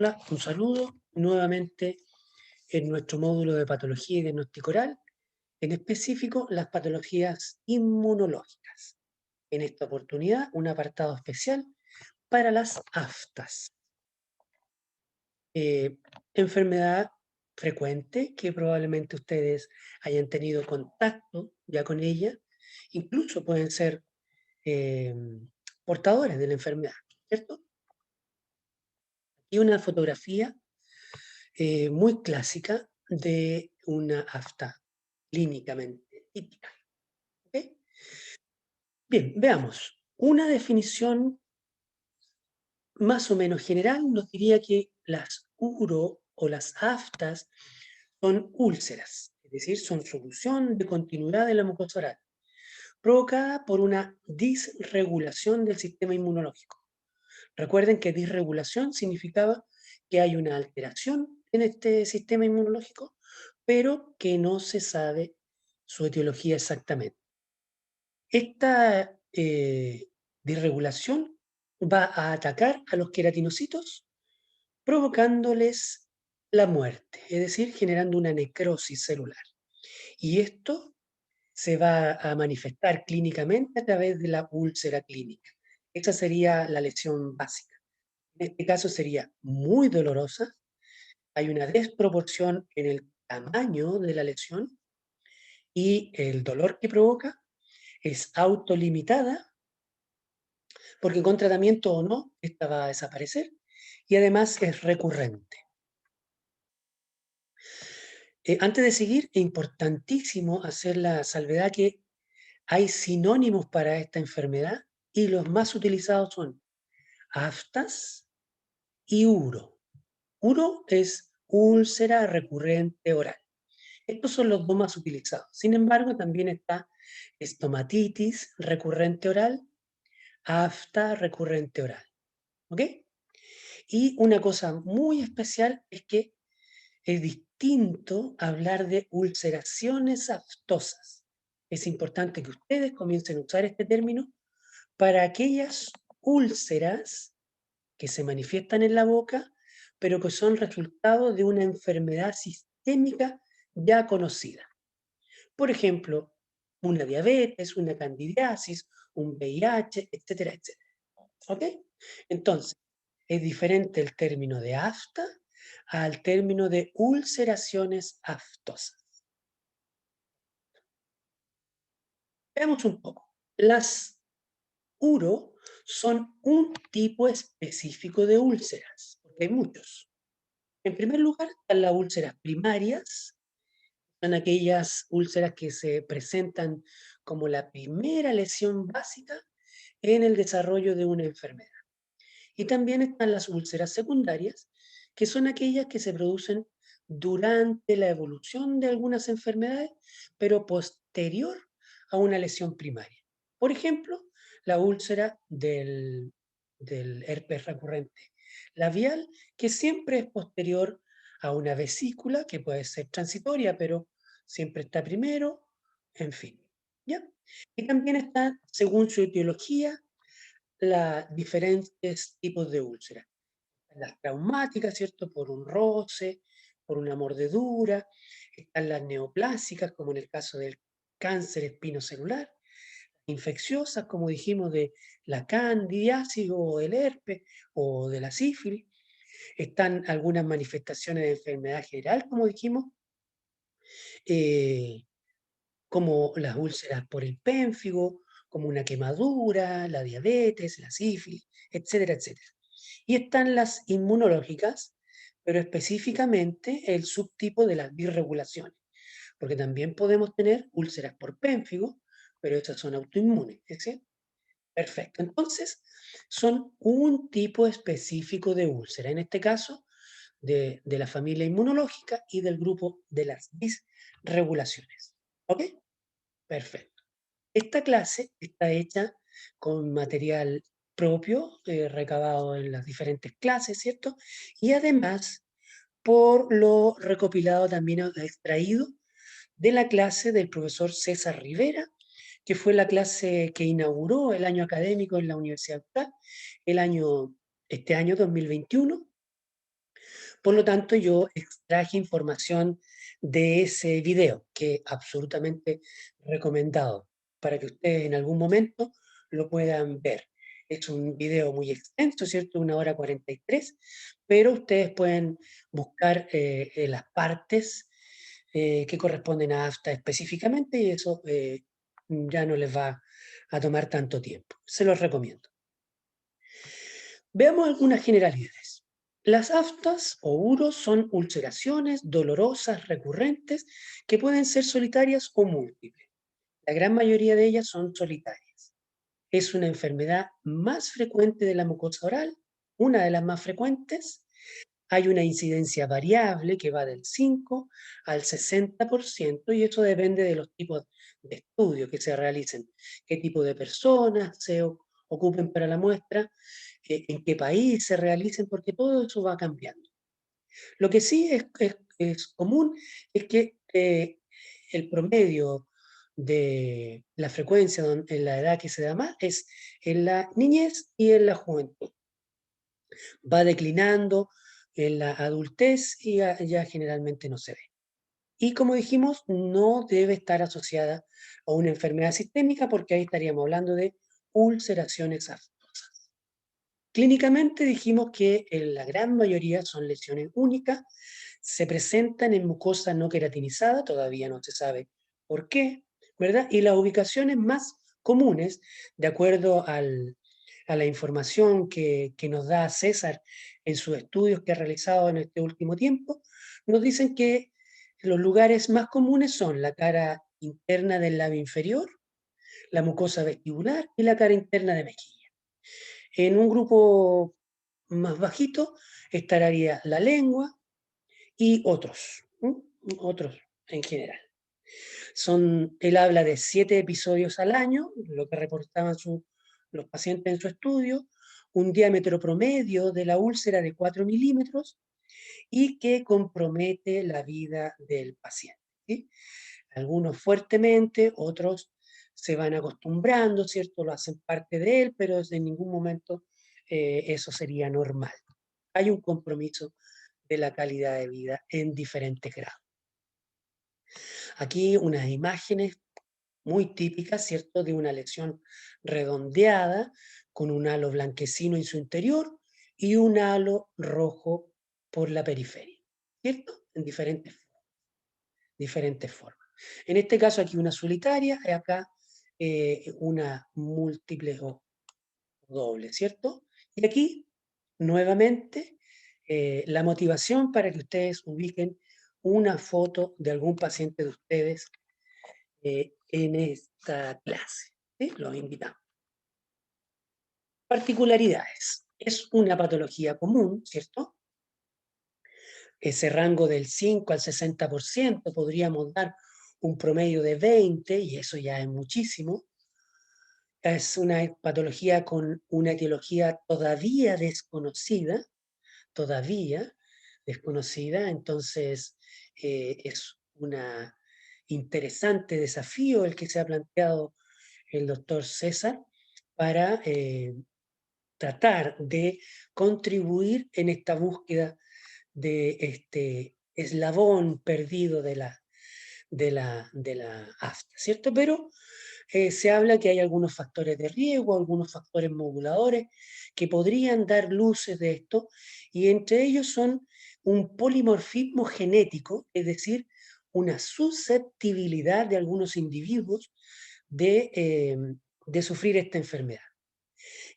Hola, un saludo nuevamente en nuestro módulo de patología y diagnóstico oral, en específico las patologías inmunológicas. En esta oportunidad, un apartado especial para las aftas, eh, enfermedad frecuente que probablemente ustedes hayan tenido contacto ya con ella, incluso pueden ser eh, portadores de la enfermedad, ¿cierto? Y una fotografía muy clásica de una afta clínicamente típica. ¿Ok? Bien, veamos. Una definición más o menos general nos diría que las uro o las aftas son úlceras, es decir, son solución de continuidad de la mucosa oral, provocada por una disregulación del sistema inmunológico. Recuerden que disregulación significaba que hay una alteración en este sistema inmunológico, pero que no se sabe su etiología exactamente. Esta disregulación va a atacar a los queratinocitos, provocándoles la muerte, es decir, generando una necrosis celular. Y esto se va a manifestar clínicamente a través de la úlcera clínica. Esa sería la lesión básica. En este caso sería muy dolorosa, hay una desproporción en el tamaño de la lesión y el dolor que provoca es autolimitada, porque con tratamiento o no, esta va a desaparecer y además es recurrente. Antes de seguir, es importantísimo hacer la salvedad que hay sinónimos para esta enfermedad y los más utilizados son aftas y uro. Uro es úlcera recurrente oral. Estos son los dos más utilizados. Sin embargo, también está estomatitis recurrente oral, afta recurrente oral. ¿Ok? Y una cosa muy especial es que es distinto hablar de ulceraciones aftosas. Es importante que ustedes comiencen a usar este término para aquellas úlceras que se manifiestan en la boca, pero que son resultado de una enfermedad sistémica ya conocida. Por ejemplo, una diabetes, una candidiasis, un VIH, etcétera, etcétera. ¿Ok? Entonces, es diferente el término de afta al término de ulceraciones aftosas. Veamos un poco. Las uro son un tipo específico de úlceras, porque hay muchos. En primer lugar, están las úlceras primarias, son aquellas úlceras que se presentan como la primera lesión básica en el desarrollo de una enfermedad. Y también están las úlceras secundarias, que son aquellas que se producen durante la evolución de algunas enfermedades, pero posterior a una lesión primaria. Por ejemplo, la úlcera del herpes recurrente labial, que siempre es posterior a una vesícula, que puede ser transitoria, pero siempre está primero, en fin. ¿Ya? Y también está, según su etiología, las diferentes tipos de úlceras. Las traumáticas, ¿cierto? Por un roce, por una mordedura. Están las neoplásicas, como en el caso del cáncer espinocelular. Infecciosas, como dijimos, de la candidiasis o el herpes o de la sífilis. Están algunas manifestaciones de enfermedad general, como dijimos, eh, como las úlceras por el pénfigo, como una quemadura, la diabetes, la sífilis, etcétera, etcétera. Y están las inmunológicas, pero específicamente el subtipo de las disregulaciones, porque también podemos tener úlceras por pénfigo, pero estas son autoinmunes, ¿sí? Perfecto. Entonces, son un tipo específico de úlcera, en este caso, de la familia inmunológica y del grupo de las disregulaciones. ¿Ok? Perfecto. Esta clase está hecha con material propio, recabado en las diferentes clases, ¿cierto? Y además por lo recopilado también extraído de la clase del profesor César Rivera, que fue la clase que inauguró el año académico en la Universidad Austral, este año 2021, Por lo tanto, yo extraje información de ese video, que absolutamente recomendado para que ustedes en algún momento lo puedan ver. Es un video muy extenso, ¿cierto? 1 hora 43, pero ustedes pueden buscar las partes que corresponden a AFTA específicamente y eso ya no les va a tomar tanto tiempo. Se los recomiendo. Veamos algunas generalidades. Las aftas o uros son ulceraciones dolorosas recurrentes que pueden ser solitarias o múltiples. La gran mayoría de ellas son solitarias. Es una enfermedad más frecuente de la mucosa oral, una de las más frecuentes. Hay una incidencia variable que va del 5 al 60% y eso depende de los tipos de estudios que se realicen, qué tipo de personas se ocupen para la muestra, en qué país se realicen, porque todo eso va cambiando. Lo que sí es común es que el promedio de la frecuencia en la edad que se da más es en la niñez y en la juventud. Va declinando en la adultez y ya generalmente no se ve. Y como dijimos, no debe estar asociada a una enfermedad sistémica porque ahí estaríamos hablando de ulceraciones aftosas. Clínicamente dijimos que en la gran mayoría son lesiones únicas, se presentan en mucosa no queratinizada, todavía no se sabe por qué, ¿verdad? Y las ubicaciones más comunes, de acuerdo a la información que nos da César en sus estudios que ha realizado en este último tiempo, nos dicen que los lugares más comunes son la cara interna del labio inferior, la mucosa vestibular y la cara interna de mejilla. En un grupo más bajito estaría la lengua y otros, otros en general. Él habla de 7 episodios al año, lo que reportaban los pacientes en su estudio, un diámetro promedio de la úlcera de 4 milímetros y que compromete la vida del paciente. ¿Sí? Algunos fuertemente, otros se van acostumbrando, ¿cierto? Lo hacen parte de él, pero en ningún momento eso sería normal. Hay un compromiso de la calidad de vida en diferentes grados. Aquí unas imágenes muy típicas, ¿cierto? De una lesión redondeada con un halo blanquecino en su interior y un halo rojo por la periferia, ¿cierto? En diferentes formas. En este caso aquí una solitaria y acá una múltiple o doble, ¿cierto? Y aquí, nuevamente, la motivación para que ustedes ubiquen una foto de algún paciente de ustedes en esta clase. ¿Sí? Los invitamos. Particularidades. Es una patología común, ¿cierto? Ese rango del 5 al 60% podríamos dar un promedio de 20 y eso ya es muchísimo. Es una patología con una etiología todavía desconocida, entonces es un interesante desafío el que se ha planteado el doctor César para tratar de contribuir en esta búsqueda de este eslabón perdido de la afta, ¿cierto? Pero se habla que hay algunos factores de riesgo, algunos factores moduladores que podrían dar luces de esto, y entre ellos son un polimorfismo genético, es decir, una susceptibilidad de algunos individuos de sufrir esta enfermedad.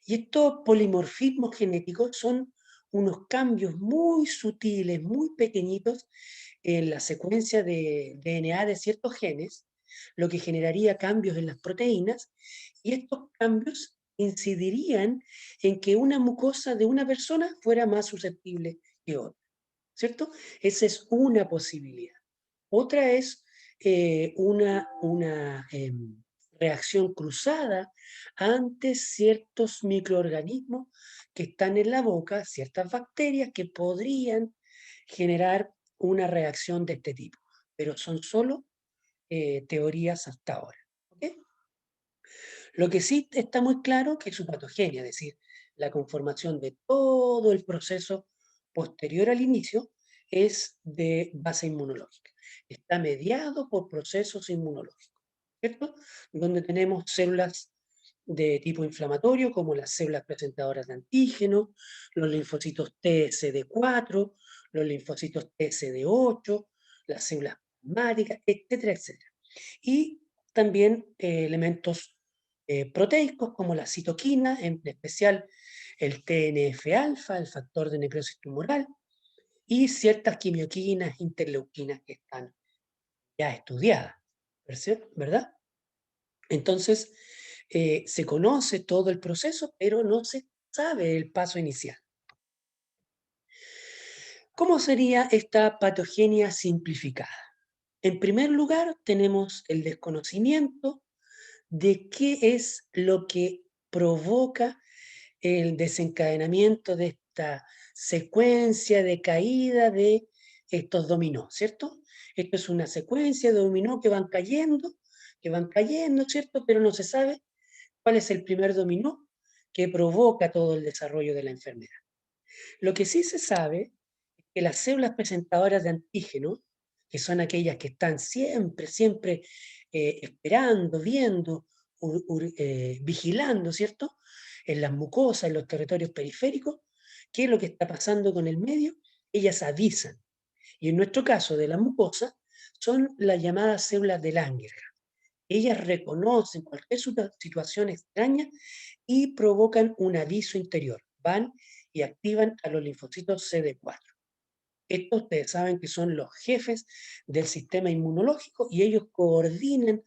Y estos polimorfismos genéticos son unos cambios muy sutiles, muy pequeñitos en la secuencia de DNA de ciertos genes, lo que generaría cambios en las proteínas, y estos cambios incidirían en que una mucosa de una persona fuera más susceptible que otra, ¿cierto? Esa es una posibilidad. Otra es una reacción cruzada ante ciertos microorganismos que están en la boca, ciertas bacterias que podrían generar una reacción de este tipo, pero son solo teorías hasta ahora. ¿Ok? Lo que sí está muy claro que es su patogenia, es decir, la conformación de todo el proceso posterior al inicio es de base inmunológica. Está mediado por procesos inmunológicos, ¿cierto? Donde tenemos células de tipo inflamatorio, como las células presentadoras de antígeno, los linfocitos TSD4, los linfocitos TSD8, las células plasmáticas, etcétera, etcétera. Y también elementos proteicos como la citoquina, en especial el TNF-alfa, el factor de necrosis tumoral, y ciertas quimioquinas, interleuquinas que están ya estudiadas, ¿verdad? Entonces, se conoce todo el proceso, pero no se sabe el paso inicial. ¿Cómo sería esta patogenia simplificada? En primer lugar, tenemos el desconocimiento de qué es lo que provoca el desencadenamiento de esta secuencia de caída de estos dominó, ¿cierto? Esto es una secuencia de dominó que van cayendo, ¿cierto? Pero no se sabe cuál es el primer dominó que provoca todo el desarrollo de la enfermedad. Lo que sí se sabe es que las células presentadoras de antígeno, que son aquellas que están siempre, siempre esperando, viendo, vigilando, ¿cierto? En las mucosas, en los territorios periféricos, qué es lo que está pasando con el medio, ellas avisan. Y en nuestro caso de la mucosa, son las llamadas células de Langerhans. Ellas reconocen cualquier situación extraña y provocan un aviso interior. Van y activan a los linfocitos CD4. Estos ustedes saben que son los jefes del sistema inmunológico y ellos coordinan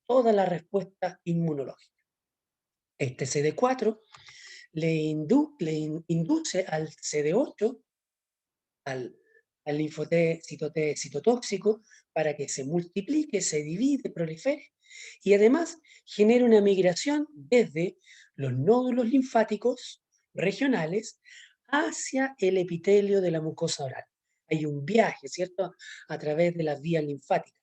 toda la respuesta inmunológica. Este CD4 le induce al CD8, al, al linfocito T citotóxico, para que se multiplique, se divide, prolifere, y además genera una migración desde los nódulos linfáticos regionales hacia el epitelio de la mucosa oral. Hay un viaje, ¿cierto?, a través de las vías linfáticas,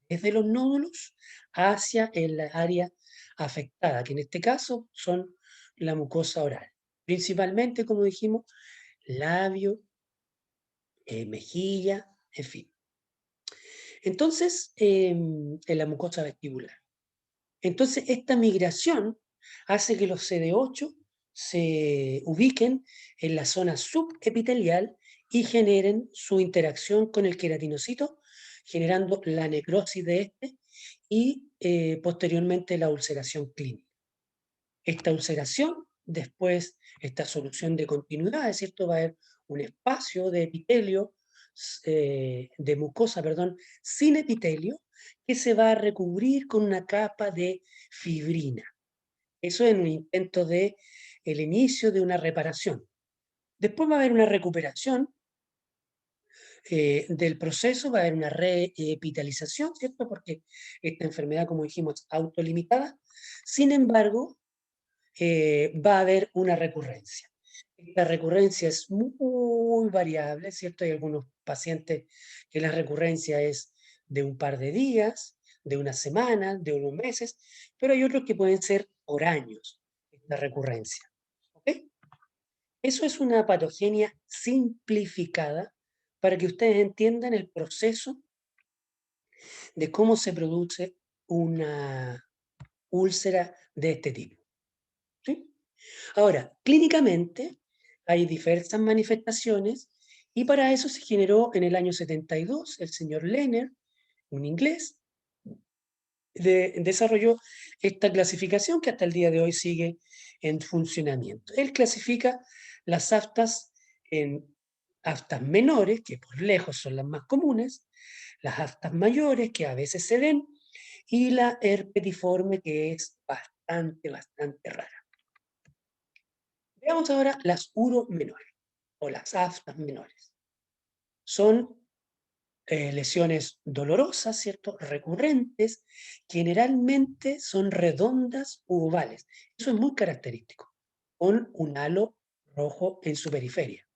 desde los nódulos hacia el área afectada, que en este caso son la mucosa oral. Principalmente, como dijimos, labio, mejilla, en fin. Entonces, en la mucosa vestibular. Entonces, esta migración hace que los CD8 se ubiquen en la zona subepitelial y generen su interacción con el queratinocito, generando la necrosis de este y posteriormente la ulceración clínica. Esta ulceración, después esta solución de continuidad, es cierto, va a haber un espacio de epitelio, de mucosa, perdón, sin epitelio, que se va a recubrir con una capa de fibrina. Eso es un intento de el inicio de una reparación. Después va a haber una recuperación del proceso, va a haber una reepitalización, ¿cierto? Porque esta enfermedad, como dijimos, es autolimitada. Sin embargo, va a haber una recurrencia. La recurrencia es muy variable, ¿cierto? Hay algunos pacientes que la recurrencia es de un par de días, de una semana, de unos meses, pero hay otros que pueden ser por años, la recurrencia. ¿Ok? Eso es una patogenia simplificada para que ustedes entiendan el proceso de cómo se produce una úlcera de este tipo. ¿Sí? Ahora, clínicamente hay diversas manifestaciones y para eso se generó en el año 72 el señor Lehner, un inglés, desarrolló esta clasificación que hasta el día de hoy sigue en funcionamiento. Él clasifica las aftas en aftas menores, que por lejos son las más comunes, las aftas mayores, que a veces se ven, y la herpetiforme, que es bastante, bastante rara. Veamos ahora las uro menores o las aftas menores. Son lesiones dolorosas, ¿cierto? Recurrentes, generalmente son redondas u ovales. Eso es muy característico, con un halo rojo en su periferia.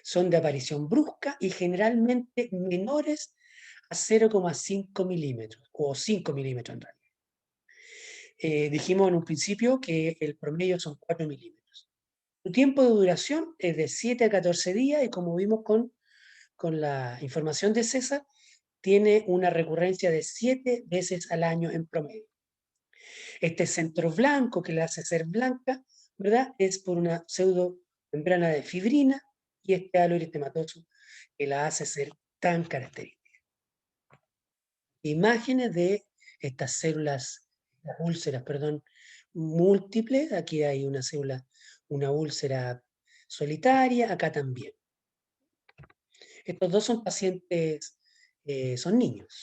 Son de aparición brusca y generalmente menores a 0,5 milímetros o 5 milímetros en realidad. Dijimos en un principio que el promedio son 4 milímetros. Su tiempo de duración es de 7 a 14 días y como vimos con la información de César, tiene una recurrencia de 7 veces al año en promedio. Este centro blanco que la hace ser blanca, ¿verdad? Es por una pseudomembrana de fibrina y este halo eritematoso que la hace ser tan característica. Imágenes de estas células, las úlceras, perdón, múltiples. Aquí hay una célula, una úlcera solitaria, acá también. Estos dos son pacientes, son niños.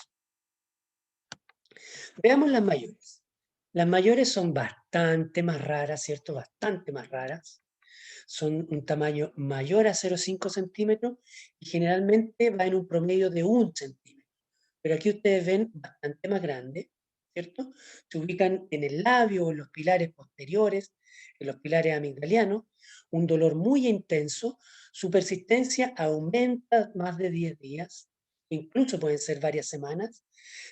Veamos las mayores. Las mayores son bastante más raras, ¿cierto? Bastante más raras. Son un tamaño mayor a 0,5 centímetros y generalmente va en un promedio de 1 centímetro. Pero aquí ustedes ven bastante más grande, ¿cierto? Se ubican en el labio o en los pilares posteriores, en los pilares amigdalianos, un dolor muy intenso, su persistencia aumenta más de 10 días, incluso pueden ser varias semanas,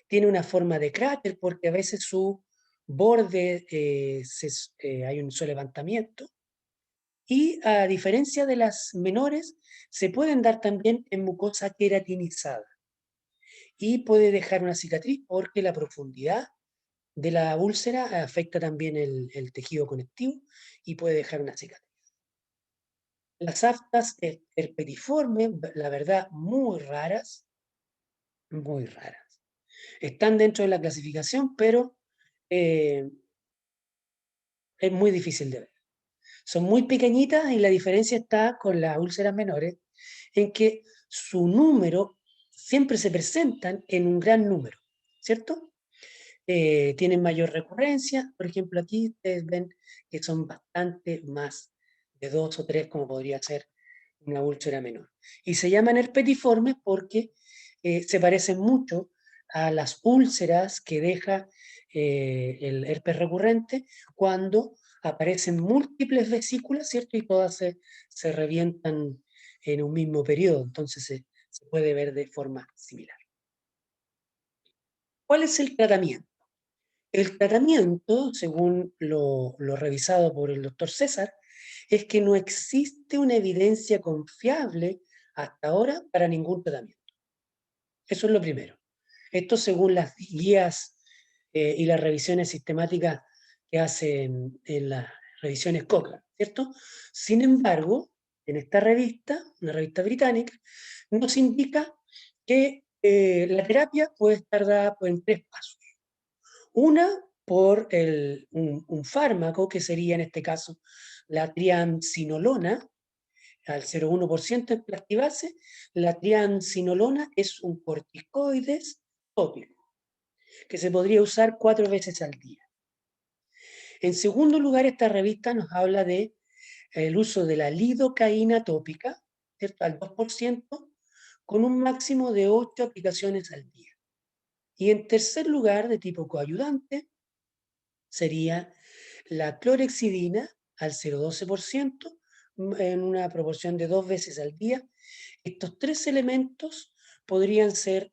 tiene una forma de cráter porque a veces su borde hay un levantamiento y a diferencia de las menores, se pueden dar también en mucosa queratinizada y puede dejar una cicatriz porque la profundidad de la úlcera afecta también el tejido conectivo y puede dejar una cicatriz. Las aftas herpetiformes, la verdad, muy raras, muy raras. Están dentro de la clasificación, pero eh, es muy difícil de ver. Son muy pequeñitas y la diferencia está con las úlceras menores, en que su número siempre se presentan en un gran número, ¿cierto? Tienen mayor recurrencia, por ejemplo, aquí ustedes ven que son bastante más de 2 o 3, como podría ser una úlcera menor. Y se llaman herpetiformes porque se parecen mucho a las úlceras que deja el herpes recurrente cuando aparecen múltiples vesículas, ¿cierto? Y todas se revientan en un mismo periodo, entonces se puede ver de forma similar. ¿Cuál es el tratamiento? El tratamiento, según lo revisado por el doctor César, es que no existe una evidencia confiable hasta ahora para ningún tratamiento. Eso es lo primero. Esto según las guías y las revisiones sistemáticas que hacen en las revisiones Cochrane, ¿cierto? Sin embargo, en esta revista, una revista británica, nos indica que la terapia puede estar dada en 3 pasos. Una, por un fármaco, que sería en este caso la triamcinolona, al 0,1% en Plastibase. La triamcinolona es un corticoides tópico, que se podría usar 4 veces al día. En segundo lugar, esta revista nos habla de el uso de la lidocaína tópica, ¿cierto? Al 2%, con un máximo de 8 aplicaciones al día. Y en tercer lugar, de tipo coayudante, sería la clorexidina al 0,12% en una proporción de 2 veces al día. Estos 3 elementos podrían ser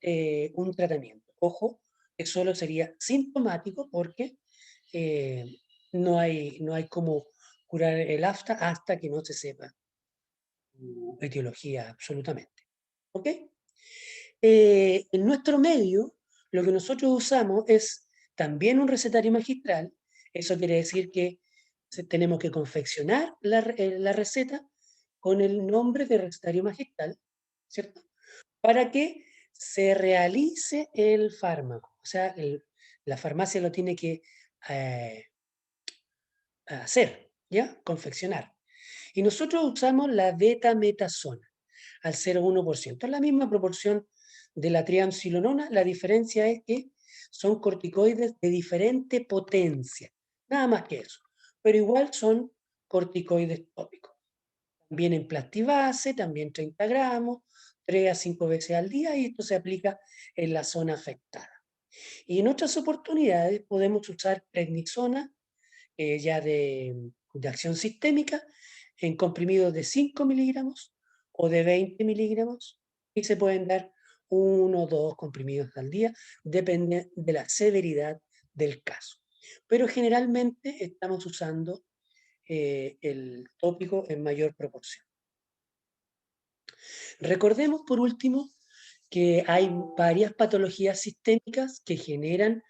un tratamiento. Ojo, que solo sería sintomático porque eh, no hay cómo curar el afta hasta que no se sepa su etiología absolutamente. ¿Ok? En nuestro medio, lo que nosotros usamos es también un recetario magistral. Eso quiere decir que tenemos que confeccionar la receta con el nombre de recetario magistral, ¿cierto? Para que se realice el fármaco. O sea, la farmacia lo tiene que eh, hacer, ¿ya? Confeccionar. Y nosotros usamos la betametasona al 0,1%. Es la misma proporción de la triamcinolona, la diferencia es que son corticoides de diferente potencia, nada más que eso, pero igual son corticoides tópicos. También en Plastibase, también 30 gramos, 3 a 5 veces al día, y esto se aplica en la zona afectada. Y en otras oportunidades podemos usar prednisona, ya de acción sistémica, en comprimidos de 5 miligramos o de 20 miligramos, y se pueden dar 1 o 2 comprimidos al día, depende de la severidad del caso. Pero generalmente estamos usando el tópico en mayor proporción. Recordemos, por último, que hay varias patologías sistémicas que generan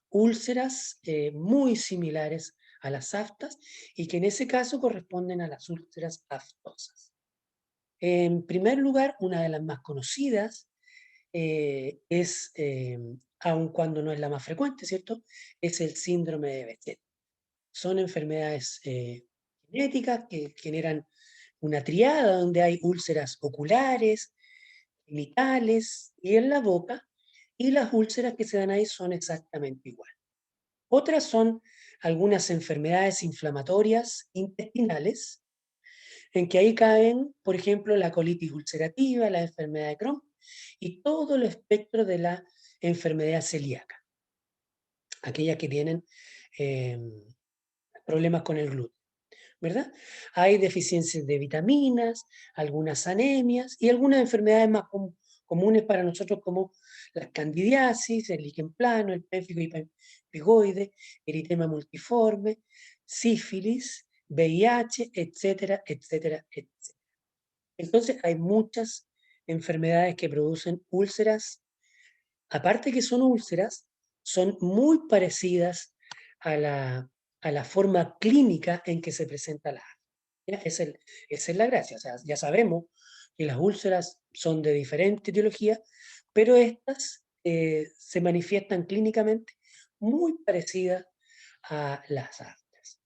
úlceras muy similares a las aftas y que en ese caso corresponden a las úlceras aftosas. En primer lugar, una de las más conocidas es, aun cuando no es la más frecuente, ¿cierto? Es el síndrome de Behçet. Son enfermedades genéticas que generan una triada donde hay úlceras oculares, genitales y en la boca, y las úlceras que se dan ahí son exactamente iguales. Otras son algunas enfermedades inflamatorias intestinales, en que ahí caen, por ejemplo, la colitis ulcerativa, la enfermedad de Crohn y todo el espectro de la enfermedad celíaca, aquellas que tienen eh, problemas con el gluten, ¿verdad? Hay deficiencias de vitaminas, algunas anemias y algunas enfermedades más comunes para nosotros como la candidiasis, el líquen plano, el pénfigo hipigoide, eritema multiforme, sífilis, VIH, etcétera, etcétera, etcétera. Entonces hay muchas enfermedades que producen úlceras, aparte que son úlceras, son muy parecidas a la forma clínica en que se presenta la afta. ¿Ya? Esa es la gracia, o sea, ya sabemos que las úlceras son de diferente etiología, pero estas se manifiestan clínicamente muy parecidas a las aftas.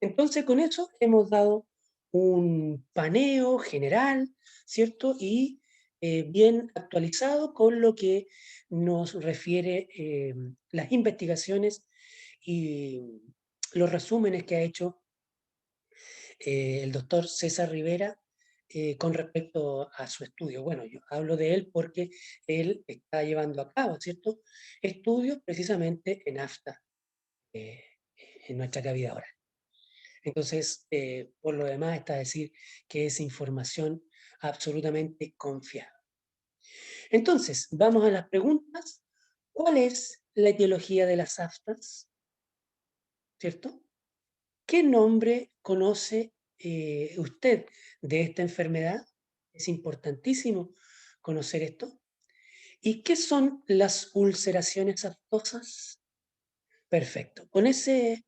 Entonces, con eso hemos dado un paneo general, ¿cierto? Y bien actualizado con lo que nos refiere las investigaciones y los resúmenes que ha hecho el doctor César Rivera con respecto a su estudio. Bueno, yo hablo de él porque él está llevando a cabo, ¿cierto? Estudios precisamente en afta, eh, en nuestra cavidad oral. Entonces, por lo demás, está a decir que es información absolutamente confiable. Entonces, vamos a las preguntas. ¿Cuál es la etiología de las aftas? ¿Cierto? ¿Qué nombre conoce usted de esta enfermedad? Es importantísimo conocer esto. ¿Y qué son las ulceraciones aftosas? Perfecto. Con ese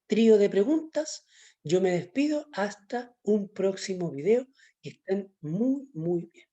trío de preguntas, yo me despido hasta un próximo video y estén muy, muy bien.